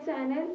Channel.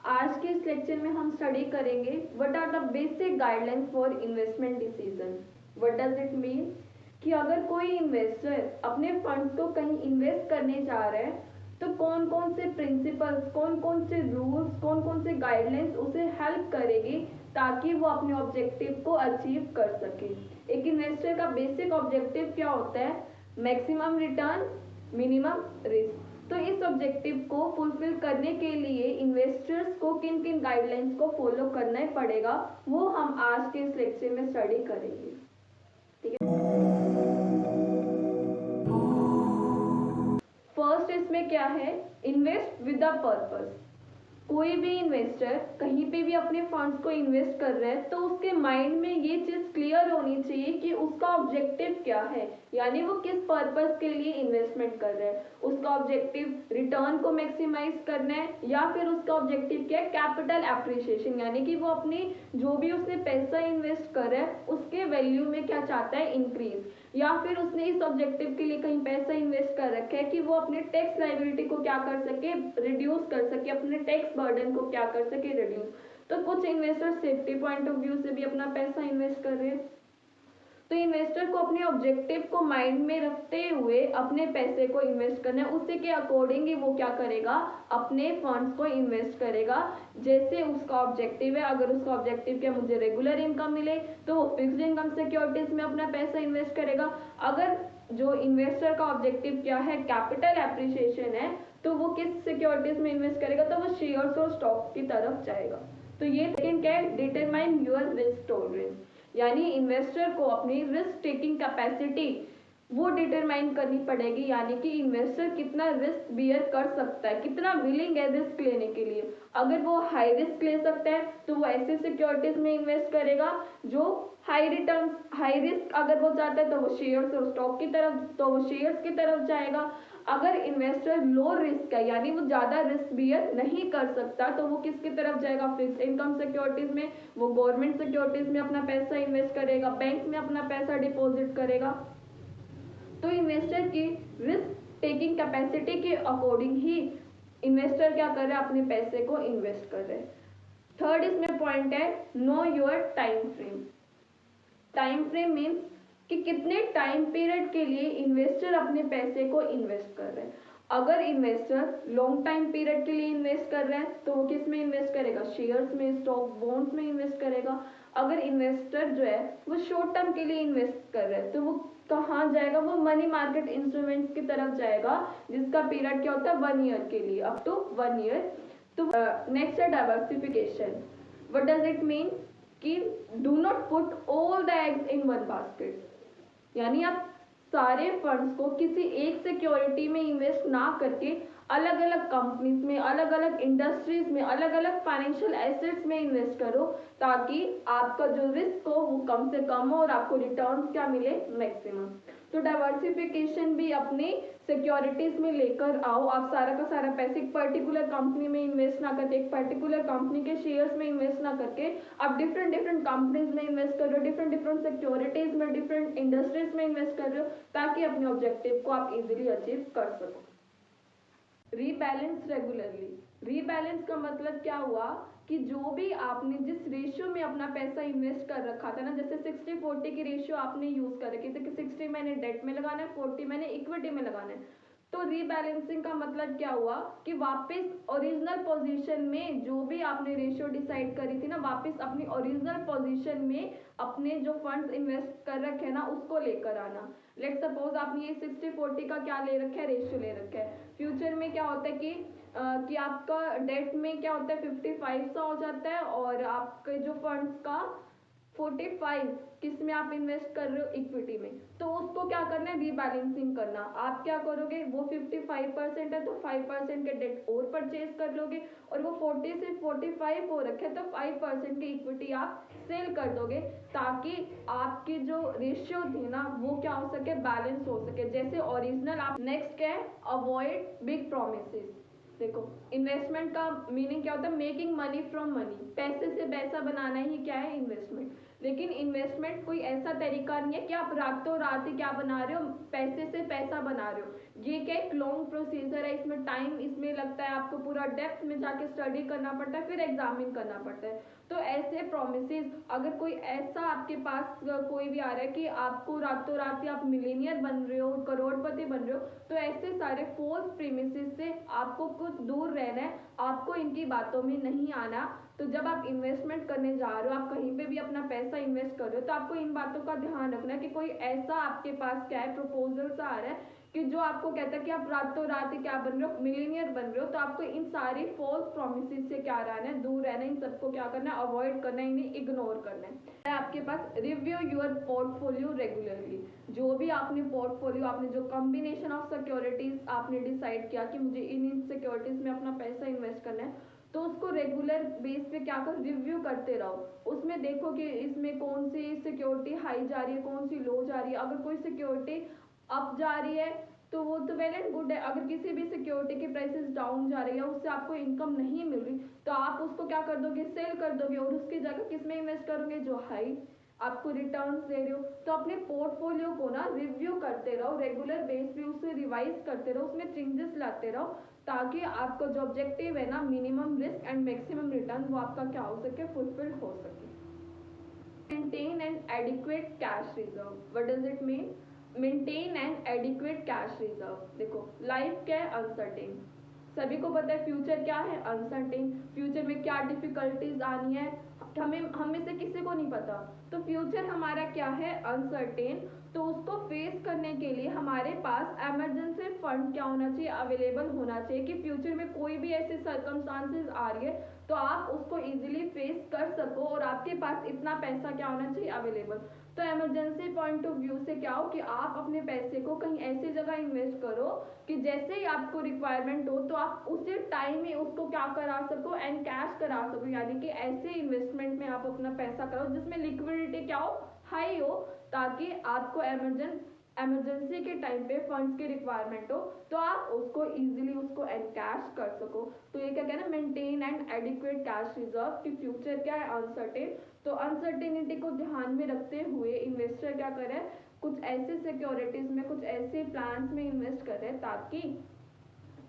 आज के इस लेक्चर में हम स्टडी करेंगे what are the basic guidelines for investment decision. What does it mean कि अगर कोई इन्वेस्टर अपने फंड्स को कहीं इन्वेस्ट करने जा रहा है तो कौन कौन से प्रिंसिपल्स, कौन कौन से रूल्स, कौन कौन से गाइडलाइंस उसे हेल्प करेगी ताकि वो अपने ऑब्जेक्टिव को अचीव कर सके। एक इन्वेस्टर का बेसिक ऑब्जेक्टिव क्या होता है? Maximum return, minimum risk. तो इस ऑब्जेक्टिव को फुलफिल करने के लिए इन्वेस्टर्स को किन किन गाइडलाइंस को फॉलो करना ही पड़ेगा, वो हम आज के इस लेक्चर में स्टडी करेंगे। ठीक है, फर्स्ट इसमें क्या है? Invest with a purpose. कोई भी इन्वेस्टर कहीं पे भी अपने फंड्स को इन्वेस्ट कर रहा है तो उसके माइंड में ये चीज क्लियर होनी चाहिए कि उसका ऑब्जेक्टिव क्या है, यानी वो किस पर्पस के लिए इन्वेस्टमेंट कर रहा है। उसका ऑब्जेक्टिव रिटर्न को मैक्सिमाइज करना है या फिर उसका ऑब्जेक्टिव क्या है? कैपिटल एप्रिसिएशन, यानी कि वो अपनी जो भी उसने पैसा इन्वेस्ट कर रहा है उसके वैल्यू में क्या चाहता है? इंक्रीज। या फिर उसने इस ऑब्जेक्टिव के लिए कहीं पैसा इन्वेस्ट कर रखा है कि वो अपने टैक्स लायबिलिटी को क्या कर सके? रिड्यूस कर सके, अपने टैक्स बर्डन को क्या कर सके? रिड्यूस। तो कुछ investor safety point of view से भी अपना पैसा इन्वेस्ट कर रहे हैं। तो इन्वेस्टर को अपने ऑब्जेक्टिव को माइंड में रखते हुए अपने पैसे को इन्वेस्ट करना है, उसी के अकॉर्डिंग ही वो क्या करेगा? अपने फंड्स को इन्वेस्ट करेगा। जैसे उसका ऑब्जेक्टिव है, अगर उसका ऑब्जेक्टिव क्या मुझे रेगुलर इनकम मिले तो वो फिक्स्ड इनकम सिक्योरिटीज में अपना पैसा इन्वेस्ट करेगा। अगर जो इन्वेस्टर का ऑब्जेक्टिव क्या है? कैपिटल एप्रिसिएशन है, तो वो किस सिक्योरिटीज में इन्वेस्ट करेगा? तो वो शेयर्स और स्टॉक की तरफ जाएगा। तो ये सेकंड क्या है? डिटरमाइन योर रिस्क टॉलरेंस, यानी इन्वेस्टर को अपनी रिस्क टेकिंग कैपेसिटी वो डिटरमाइन करनी पड़ेगी, यानी कि इन्वेस्टर कितना रिस्क बियर कर सकता है, कितना विलिंग है रिस्क लेने के लिए। अगर वो हाई रिस्क ले सकता है तो वो ऐसे सिक्योरिटीज में इन्वेस्ट करेगा जो हाई रिटर्न, हाई रिस्क अगर वो चाहता है तो वो शेयर्स और स्टॉक की तरफ, तो वो शेयर्स की तरफ जाएगा। अगर इन्वेस्टर लो रिस्क है, यानी वो ज्यादा रिस्क बियर नहीं कर सकता, तो वो किसकी तरफ जाएगा? फिक्स्ड इनकम सिक्योरिटीज में। वो गवर्नमेंट सिक्योरिटीज में अपना पैसा इन्वेस्ट करेगा, बैंक में अपना पैसा डिपॉजिट करेगा। तो इन्वेस्टर की रिस्क टेकिंग कैपेसिटी के अकॉर्डिंग ही इन्वेस्टर क्या कर रहा है? अपने पैसे को इन्वेस्ट कर रहे हैं। थर्ड इसमें पॉइंट है know your time frame. Time frame means कि कितने टाइम पीरियड के लिए इन्वेस्टर अपने पैसे को इन्वेस्ट कर रहे हैं। अगर इन्वेस्टर लॉन्ग टाइम पीरियड के लिए इन्वेस्ट कर रहे हैं तो वो किस में इन्वेस्ट करेगा? शेयर्स में, स्टॉक, बॉन्ड्स में इन्वेस्ट करेगा। अगर इन्वेस्टर जो है वो शॉर्ट टर्म के लिए इन्वेस्ट कर रहे हैं तो वो कहाँ जाएगा? वो मनी मार्केट इंस्ट्रूमेंट्स की तरफ जाएगा जिसका पीरियड क्या होता है? 1 ईयर के लिए, अप टू 1 ईयर। तो नेक्स्ट है diversification. What does it mean? कि do not put all the eggs in one basket, यानी आप सारे फंड्स को किसी एक सिक्योरिटी में इन्वेस्ट ना करके अलग अलग कंपनीज में, अलग अलग इंडस्ट्रीज में, अलग अलग फाइनेंशियल एसेट्स में इन्वेस्ट करो ताकि आपका जो रिस्क हो वो कम से कम हो और आपको रिटर्न्स क्या मिले? मैक्सिमम। तो डाइवर्सिफिकेशन भी अपनी सिक्योरिटीज में लेकर आओ। आप सारा का सारा पैसे एक पर्टिकुलर कंपनी में इन्वेस्ट ना करके, एक पर्टिकुलर कंपनी के शेयर्स में इन्वेस्ट ना करके आप डिफरेंट डिफरेंट कंपनीज में इन्वेस्ट कर रहे हो, डिफरेंट डिफरेंट सिक्योरिटीज में, डिफरेंट इंडस्ट्रीज में इन्वेस्ट कर रहे हो ताकि अपने ऑब्जेक्टिव को आप इजीली अचीव कर सको। Rebalance regularly. रीबैलेंस का मतलब क्या हुआ कि जो भी आपने जिस रेशियो में अपना पैसा इन्वेस्ट कर रखा था ना, जैसे 60-40 की रेशियो आपने यूज कर रखी थी कि 60 मैंने डेट में लगाना है, 40 मैंने इक्विटी में लगाना है। तो रीबैलेंसिंग का मतलब क्या हुआ कि वापस ओरिजिनल पोजीशन में जो भी आपने रेशियो डिसाइड करी थी ना, वापस अपनी ओरिजिनल पोजीशन में अपने जो फंड्स इन्वेस्ट कर रखे हैं ना उसको लेकर आना। लेट सपोज आपने ये 60-40 का क्या ले रखा है? रेशियो ले रखा है। फ्यूचर में क्या होता है कि आपका डेट में क्या होता है? 55 सा हो जाता है और आपके जो फंड्स का 45 किस में आप इन्वेस्ट कर रहे हो? इक्विटी में। तो उसको क्या करना है? रीबैलेंसिंग करना। आप क्या करोगे? वो 55% है तो 5% के डेट और परचेज कर लोगे और वो 40 से 45 हो रखे तो 5% की इक्विटी आप सेल कर दोगे ताकि आपकी जो रेशियो थी ना वो क्या हो सके? बैलेंस हो सके जैसे ओरिजिनल आप। नेक्स्ट क्या है? Avoid big promises. देखो, इन्वेस्टमेंट का मीनिंग क्या होता है? Making money from money. पैसे से पैसा बनाना ही क्या है? इन्वेस्टमेंट। लेकिन इन्वेस्टमेंट कोई ऐसा तरीका नहीं है कि आप रातों रात ही क्या बना रहे हो, पैसे से पैसा बना रहे हो। ये क्या एक लॉन्ग प्रोसीजर है, इसमें टाइम इसमें लगता है, आपको पूरा डेप्थ में जाके स्टडी करना पड़ता है, फिर एग्जामिन करना पड़ता है। तो ऐसे प्रोमिसेस अगर कोई ऐसा आपके पास कोई भी आ रहा है कि आपको रातों रात ही आप मिलेनियर बन रहे हो, करोड़पति बन रहे हो, तो ऐसे सारे फोल्स प्रीमिसेस से आपको कुछ दूर रहना है, आपको इनकी बातों में नहीं आना। तो जब आप इन्वेस्टमेंट करने जा रहे हो, आप कहीं पे भी अपना पैसा इन्वेस्ट कर रहे हो, तो आपको इन बातों का ध्यान रखना है कि कोई ऐसा आपके पास क्या है प्रपोजल सा आ रहा है कि जो आपको कहता है कि आप रातों रात ही क्या बन रहे हो, मिलीनियर बन रहे हो। तो आपको इन सारी फॉल्स प्रोमिसेस से क्या रहना है, दूर रहना है, इन सबको क्या करना है, अवॉइड करना है, इन्हें इग्नोर करना है। आपके पास रिव्यू योर पोर्टफोलियो रेगुलरली। जो भी आपने पोर्टफोलियो, आपने जो कॉम्बिनेशन ऑफ सिक्योरिटीज आपने डिसाइड किया कि मुझे इन सिक्योरिटीज में अपना पैसा इन्वेस्ट करना है, तो उसको रेगुलर बेस पे क्या कर रिव्यू करते रहो। उसमें देखो कि इसमें कौन सी सिक्योरिटी हाई जा रही है, कौन सी लो जा रही है। अगर कोई सिक्योरिटी अप जा रही है तो वो तो वेल एंड गुड है। अगर किसी भी सिक्योरिटी की प्राइसेस डाउन जा रही है, उससे आपको इनकम नहीं मिल रही, तो आप उसको क्या कर दोगे, सेल कर दोगे, और उसकी जगह किस में इन्वेस्ट करोगे, जो हाई आपको रिटर्न दे रहे हो। तो अपने पोर्टफोलियो को ना रिव्यू करते रहो, रेगुलर बेस पे उसे रिवाइज करते रहो, उसमें चेंजेस लाते रहो, ताकि आपका जो ऑब्जेक्टिव है ना, minimum risk and maximum return, वो आपका क्या हो सके, फुलफिल हो सके। Maintain an adequate cash reserve. What does it mean, maintain an adequate cash reserve? देखो लाइफ क्या है, अनसर्टेन। सभी को पता है फ्यूचर क्या है, अनसर्टेन। फ्यूचर में क्या डिफिकल्टीज आनी है, हम में से किसी को नहीं पता। तो फ्यूचर हमारा क्या है, अनसर्टेन। तो उसको फेस करने के लिए हमारे पास इमरजेंसी फंड क्या होना चाहिए, अवेलेबल होना चाहिए, कि फ्यूचर में कोई भी ऐसी सर्कमस्टांसेस आ रही है तो आप उसको इजीली फेस कर सको, और आपके पास इतना पैसा क्या होना चाहिए, अवेलेबल। तो इमरजेंसी पॉइंट ऑफ व्यू से क्या हो कि आप अपने पैसे को कहीं ऐसी जगह इन्वेस्ट करो कि जैसे ही आपको रिक्वायरमेंट हो तो आप उसी टाइम में उसको क्या करा सको, एंड कैश करा सको। यानी कि ऐसे इन्वेस्टमेंट में आप अपना पैसा करो जिसमें लिक्विडिटी क्या हो, हाई हो, ताकि आपको इमरजेंसी के टाइम पे फंड्स की रिक्वायरमेंट हो तो आप उसको इजीली उसको कैश कर सको। तो ये क्या कहना है, maintain and adequate cash reserve, कि फ्यूचर क्या है, अनसर्टेन। तो अनसर्टेनिटी को ध्यान में रखते हुए इन्वेस्टर क्या करे, कुछ ऐसे सिक्योरिटीज में, कुछ ऐसे प्लान्स में इन्वेस्ट करे ताकि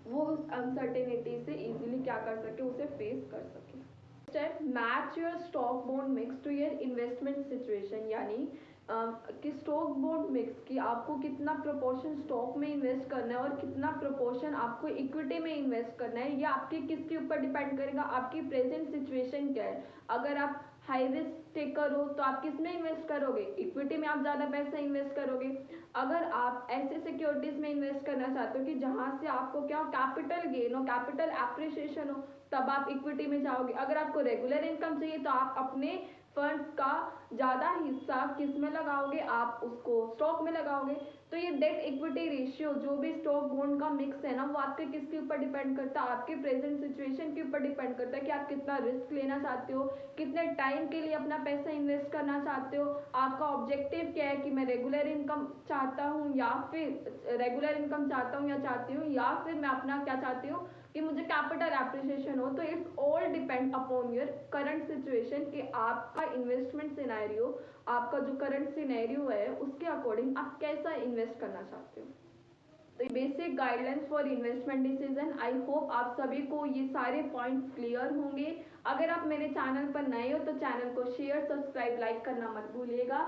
वो उस अनसर्टेनिटी से इजीली क्या कर सके, उसे फेस कर सके। Step, match your stock bond mix to your investment situation. यानी कि स्टॉक बॉन्ड मिक्स की आपको कितना प्रोपोर्शन स्टॉक में इन्वेस्ट करना है और कितना प्रोपोर्शन आपको इक्विटी में इन्वेस्ट करना है, ये आपके किसके ऊपर डिपेंड करेगा, आपकी प्रेजेंट सिचुएशन क्या है। अगर आप हाई रिस्क टेकर हो तो आप किस में इन्वेस्ट करोगे, इक्विटी में आप ज़्यादा पैसा इन्वेस्ट करोगे। अगर आप ऐसे सिक्योरिटीज में इन्वेस्ट करना चाहते हो कि जहाँ से आपको क्या कैपिटल गेन हो, कैपिटल एप्रिसिएशन हो, तब आप इक्विटी में जाओगे। अगर आपको रेगुलर इनकम चाहिए तो आप अपने फंड्स का ज़्यादा हिस्सा किस में लगाओगे, आप उसको स्टॉक में लगाओगे। तो ये डेट इक्विटी रेशियो, जो भी स्टॉक बॉन्ड का मिक्स है ना, वो आपके किसके ऊपर डिपेंड करता है, आपके प्रेजेंट सिचुएशन के ऊपर डिपेंड करता है कि आप कितना रिस्क लेना चाहते हो, कितने टाइम के लिए अपना पैसा इन्वेस्ट करना चाहते हो, आपका ऑब्जेक्टिव क्या है कि मैं रेगुलर इनकम चाहता हूँ या फिर रेगुलर इनकम चाहता हूँ या चाहती हूँ, या फिर मैं अपना क्या चाहती हूँ कि मुझे कैपिटल एप्रिसिएशन हो। तो it's all depend upon your current situation, कि आपका इन्वेस्टमेंट सिनेरियो, आपका जो करंट सिनेरियो है उसके अकॉर्डिंग आप कैसा इन्वेस्ट करना चाहते हो। तो basic guidelines for investment decision, I hope आप सभी को ये सारे पॉइंट्स क्लियर होंगे। अगर आप मेरे चैनल पर नए हो तो चैनल को शेयर, सब्सक्राइब, लाइक करना मत भूलिएगा।